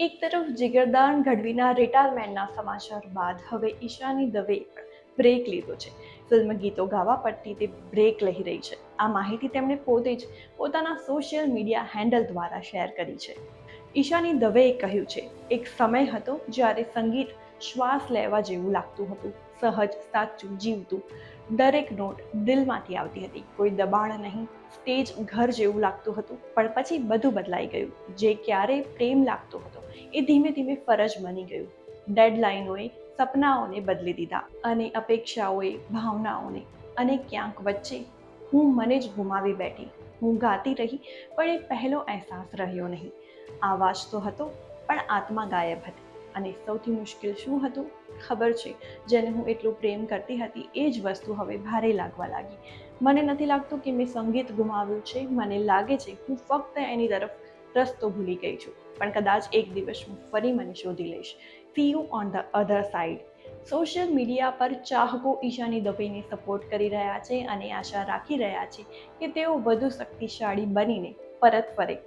એક તરફ જીગરદાન ગઢવીના રિટાયરમેન્ટના સમાચાર બાદ હવે ઈશાની દવે પણ બ્રેક લીધો છે. ફિલ્મ ગીતો ગાવા પરથી તે બ્રેક લઈ રહી છે. આ માહિતી તેમણે પોતે જ પોતાના સોશિયલ મીડિયા હેન્ડલ દ્વારા શેર કરી છે. ઈશાની દવેએ કહ્યું છે, એક સમય હતો જ્યારે સંગીત શ્વાસ લેવા જેવું લાગતું હતું, સહજ, સાચું, જીવતું. દરેક નોટ દિલમાંથી આવતી હતી, કોઈ દબાણ નહીં. સ્ટેજ ઘર જેવું લાગતું હતું, પણ પછી બધું બદલાઈ ગયું. જે ક્યારેય પ્રેમ લાગતો હતો એ ધીમે ધીમે ફરજ બની ગયું. ડેડલાઇનોએ સપનાઓને બદલી દીધા અને અપેક્ષાઓએ ભાવનાઓને. અને ક્યાંક વચ્ચે હું મને જ ગુમાવી બેઠી. હું ગાતી રહી, પણ એ પહેલો અહેસાસ રહ્યો નહીં. આવાજ તો હતો, પણ આત્મા ગાયબ હતી. અને સૌથી મુશ્કેલ શું હતું ખબર છે? જેને હું એટલું પ્રેમ કરતી હતી એ જ વસ્તુ હવે ભારે લાગવા લાગી. મને નથી લાગતું કે મેં સંગીત ગુમાવ્યું છે. મને લાગે છે હું ફક્ત એની તરફ રસ્તો ભૂલી ગઈ છું. પણ કદાચ એક દિવસ હું ફરી મને શોધી લઈશ. C you on the other side. Social media પર ચાહકો ઈશાની દવેને સપોર્ટ કરી રહ્યા છે અને આશા રાખી રહ્યા છે કે તેઓ વધુ શક્તિશાળી બનીને પરત ફરે.